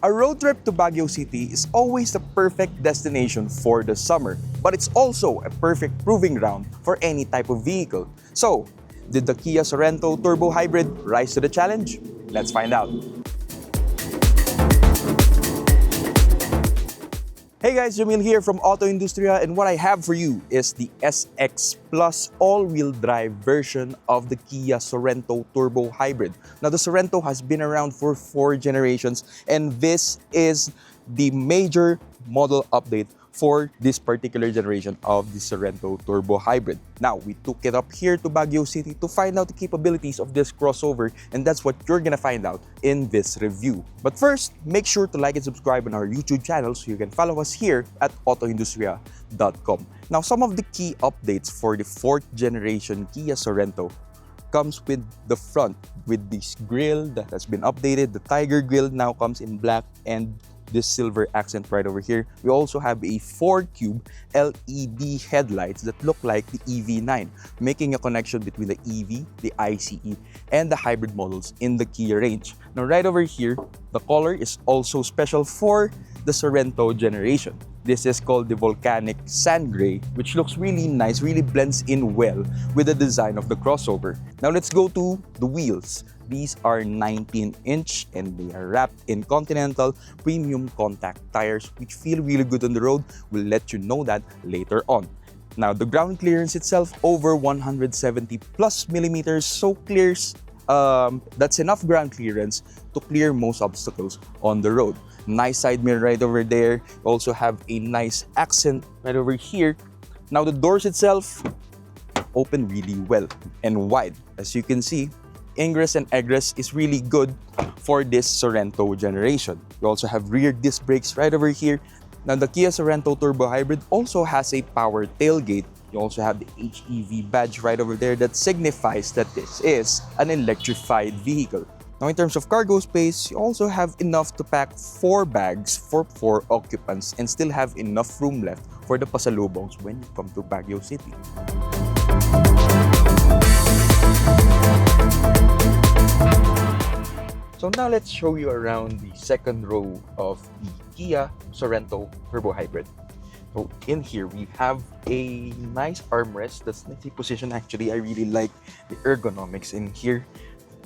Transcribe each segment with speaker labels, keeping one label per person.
Speaker 1: A road trip to Baguio City is always the perfect destination for the summer, but it's also a perfect proving ground for any type of vehicle. So, did the Kia Sorento Turbo Hybrid rise to the challenge? Let's find out. Hey guys, Jamil here from AutoIndustriya, and what I have for you is the SX Plus all-wheel drive version of the Kia Sorento Turbo Hybrid. Now, the Sorento has been around for 4 generations, and this is the major model update for this particular generation of the Sorento Turbo Hybrid. Now, we took it up here to Baguio City to find out the capabilities of this crossover, and that's what you're gonna find out in this review. But first, make sure to like and subscribe on our YouTube channel so you can follow us here at AutoIndustriya.com. Now, some of the key updates for the 4th generation Kia Sorento comes with the front, with this grille that has been updated. The Tiger grille now comes in black and this silver accent right over here. We also have a 4-cube LED headlights that look like the EV9, making a connection between the EV, the ICE, and the hybrid models in the Kia range. Now, right over here, the color is also special for the Sorento generation. This is called the Volcanic Sand Gray, which looks really nice, really blends in well with the design of the crossover. Now, let's go to the wheels. These are 19-inch and they are wrapped in Continental premium contact tires, which feel really good on the road. We'll let you know that later on. Now, the ground clearance itself over 170 plus millimeters, so clears. That's enough ground clearance to clear most obstacles on the road. Nice side mirror right over there. We also have a nice accent right over here. Now, the doors itself open really well and wide. As you can see, ingress and egress is really good for this Sorento generation. We also have rear disc brakes right over here. Now, the Kia Sorento Turbo Hybrid also has a power tailgate. You also have the HEV badge right over there that signifies that this is an electrified vehicle. Now, in terms of cargo space, you also have enough to pack 4 bags for 4 occupants and still have enough room left for the pasalubongs when you come to Baguio City. So now let's show you around the second row of the Kia Sorento Turbo Hybrid. So in here, we have a nice armrest that's nicely positioned. Actually, I really like the ergonomics in here.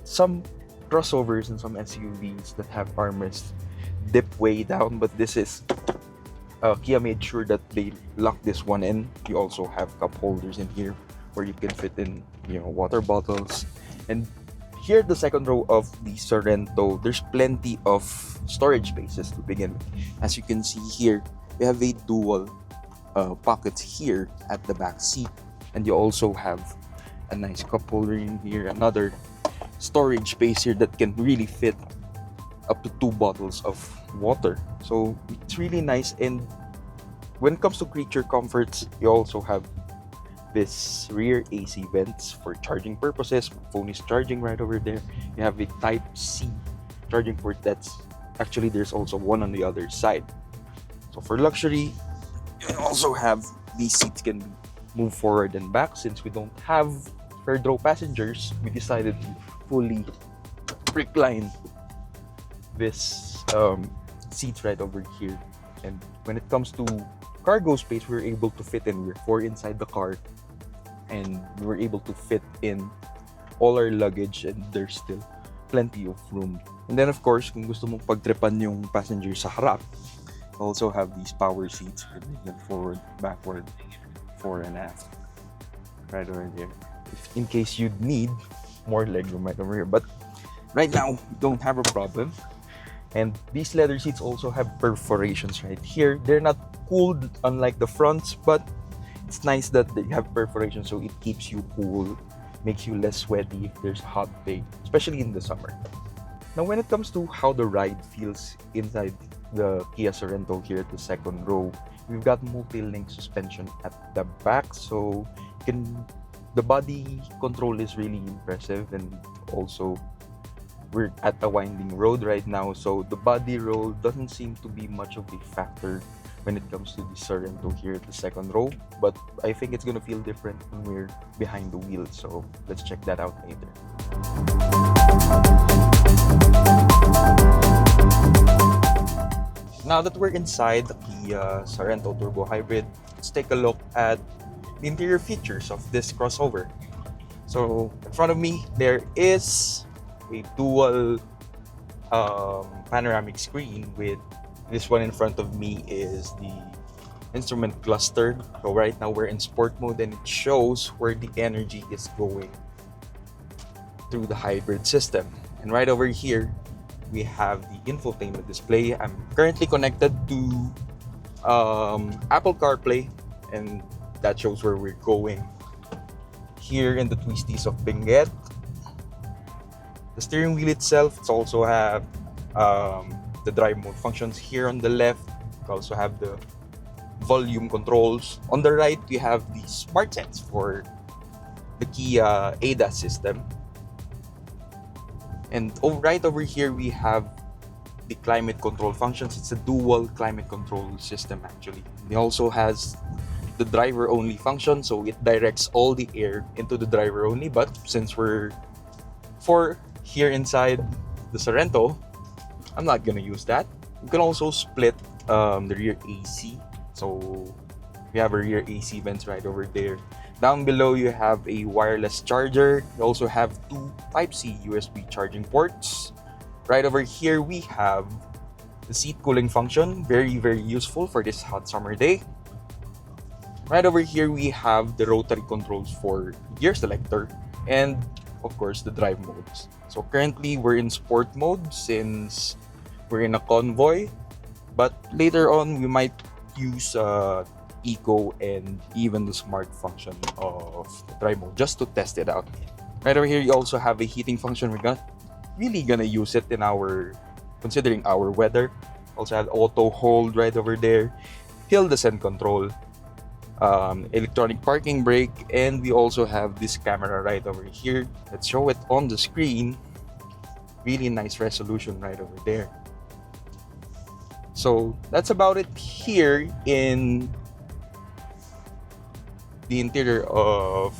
Speaker 1: Some crossovers and some SUVs that have armrests dip way down, but this is Kia made sure that they lock this one in. You also have cup holders in here where you can fit in, water bottles. And here at the second row of the Sorento, there's plenty of storage spaces to begin with. As you can see here, we have a dual pockets here at the back seat, and you also have a nice cup holder in here, another storage space here that can really fit up to 2 bottles of water. So it's really nice. And when it comes to creature comforts, you also have this rear AC vents for charging purposes. Phone is charging right over there. You have a Type-C charging port. There's also one on the other side. So for luxury, you also have these seats can move forward and back. Since we don't have third row passengers, we decided to fully recline this seats right over here. And when it comes to cargo space, we're able to fit in. We're 4 inside the car, and we're able to fit in all our luggage, and there's still plenty of room. And then, of course, kung gusto mong pagtripan yung passenger sa harap, also have these power seats where they can forward, backward, fore and aft, right over there. In case you'd need more legroom right over here. But right now, we don't have a problem. And these leather seats also have perforations right here. They're not cooled unlike the fronts, but it's nice that they have perforations so it keeps you cool, makes you less sweaty if there's a hot day, especially in the summer. Now, when it comes to how the ride feels inside the Kia Sorento here at the second row, we've got multi-link suspension at the back, so the body control is really impressive. And also, we're at a winding road right now, so the body roll doesn't seem to be much of a factor when it comes to the Sorento here at the second row, but I think it's gonna feel different when we're behind the wheel, so let's check that out later. Now that we're inside the Kia Sorento Turbo Hybrid, let's take a look at the interior features of this crossover. So in front of me, there is a dual panoramic screen. With this one in front of me is the instrument cluster. So right now we're in sport mode and it shows where the energy is going through the hybrid system. And right over here, we have the infotainment display. I'm currently connected to Apple CarPlay, and that shows where we're going. Here in the twisties of Benguet, the steering wheel itself, it's also have the drive mode functions here on the left. We also have the volume controls. On the right, we have the smart sense for the Kia ADAS system. And right over here, we have the climate control functions. It's a dual climate control system actually. It also has the driver only function, so it directs all the air into the driver only. But since we're here inside the Sorento, I'm not gonna use that. You can also split the rear AC. So we have a rear AC vents right over there. Down below, you have a wireless charger. You also have two Type-C USB charging ports. Right over here, we have the seat cooling function. Very, very useful for this hot summer day. Right over here, we have the rotary controls for gear selector and, of course, the drive modes. So currently, we're in sport mode since we're in a convoy. But later on, we might use eco and even the smart function of the drive mode just to test it out. Right over here, you also have a heating function. We're not really gonna use it in considering our weather. Also have auto hold right over there, hill descent control, electronic parking brake, and we also have this camera right over here. Let's show it on the screen. Really nice resolution right over there. So that's about it here in the interior of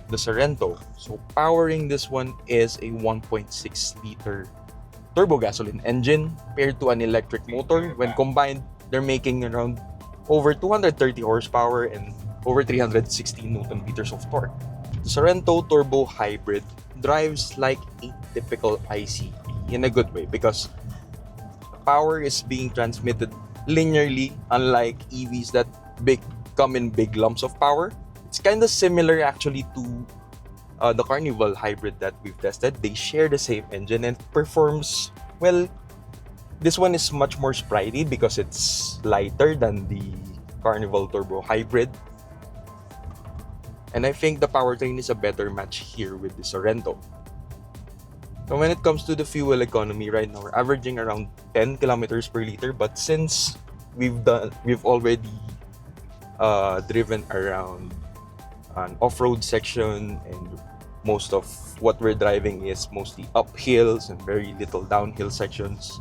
Speaker 1: the Sorento. So powering this one is a 1.6 liter turbo gasoline engine paired to an electric motor. When combined, they're making around over 230 horsepower and over 360 Newton meters of torque. The Sorento Turbo Hybrid drives like a typical ICE in a good way because power is being transmitted linearly, unlike EVs that come in big lumps of power. It's kind of similar actually to the Carnival hybrid that we've tested. They share the same engine and performs well. This one is much more sprightly because it's lighter than the Carnival Turbo Hybrid. And I think the powertrain is a better match here with the Sorento. So when it comes to the fuel economy, right now we're averaging around 10 kilometers per liter. But since we've already driven around an off-road section, and most of what we're driving is mostly uphills and very little downhill sections,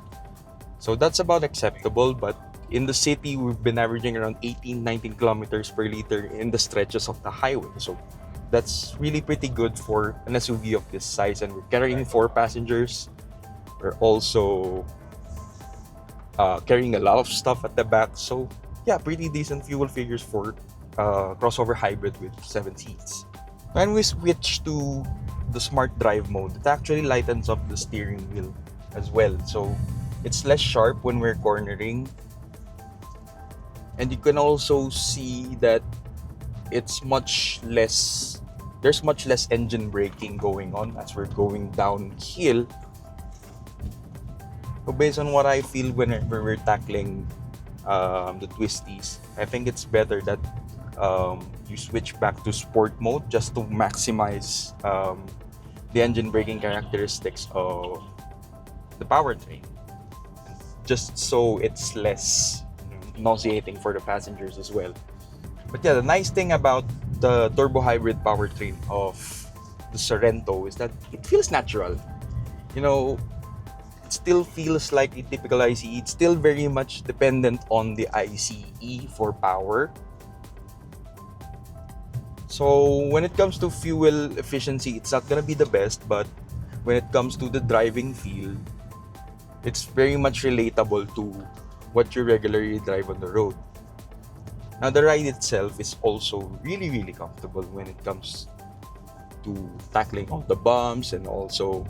Speaker 1: so that's about acceptable. But in the city, we've been averaging around 18-19 kilometers per liter in the stretches of the highway. So that's really pretty good for an SUV of this size, and we're carrying 4 passengers. We're also carrying a lot of stuff at the back. So yeah, pretty decent fuel figures for crossover hybrid with 7 seats. When we switch to the smart drive mode, it actually lightens up the steering wheel as well. So it's less sharp when we're cornering. And you can also see that there's much less engine braking going on as we're going downhill. So based on what I feel whenever we're tackling the twisties, I think it's better that you switch back to sport mode just to maximize the engine braking characteristics of the powertrain, just so it's less nauseating for the passengers as well. But yeah, the nice thing about the turbo hybrid powertrain of the Sorento is that it feels natural. You know, it still feels like a typical ICE. It's still very much dependent on the ICE for power. So when it comes to fuel efficiency, it's not gonna be the best, but when it comes to the driving feel, it's very much relatable to what you regularly drive on the road. Now, the ride itself is also really, really comfortable when it comes to tackling all the bumps, and also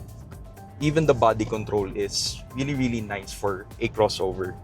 Speaker 1: even the body control is really, really nice for a crossover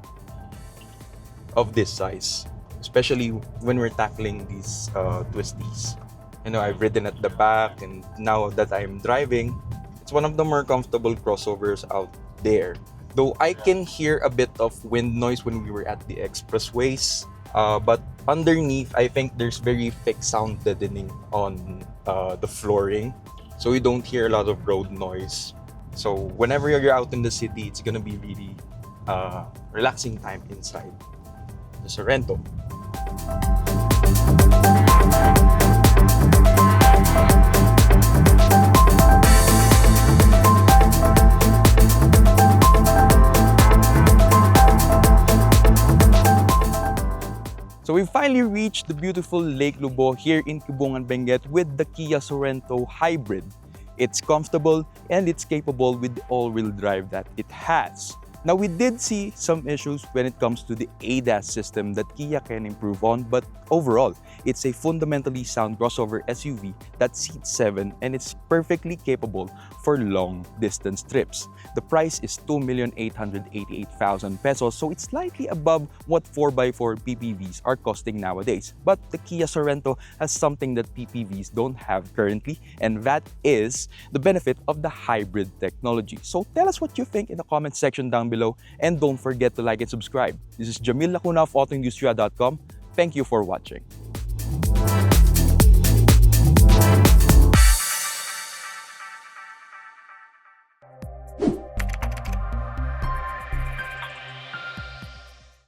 Speaker 1: of this size, especially when we're tackling these twisties. I've ridden at the back, and now that I'm driving, it's one of the more comfortable crossovers out there. Though I can hear a bit of wind noise when we were at the expressways, but underneath, I think there's very thick sound deadening on the flooring, so you don't hear a lot of road noise. So whenever you're out in the city, it's gonna be really relaxing time inside the Sorento. So we finally reached the beautiful Lake Lubo here in Cubongan, Benguet with the Kia Sorento Hybrid. It's comfortable and it's capable with the all-wheel drive that it has. Now, we did see some issues when it comes to the ADAS system that Kia can improve on, but overall, it's a fundamentally sound crossover SUV that seats 7 and it's perfectly capable for long-distance trips. The price is 2,888,000 pesos, so it's slightly above what 4x4 PPVs are costing nowadays. But the Kia Sorento has something that PPVs don't have currently, and that is the benefit of the hybrid technology. So tell us what you think in the comment section down below, and don't forget to like and subscribe. This is Jamil Lacuna of AutoIndustriya.com. Thank you for watching.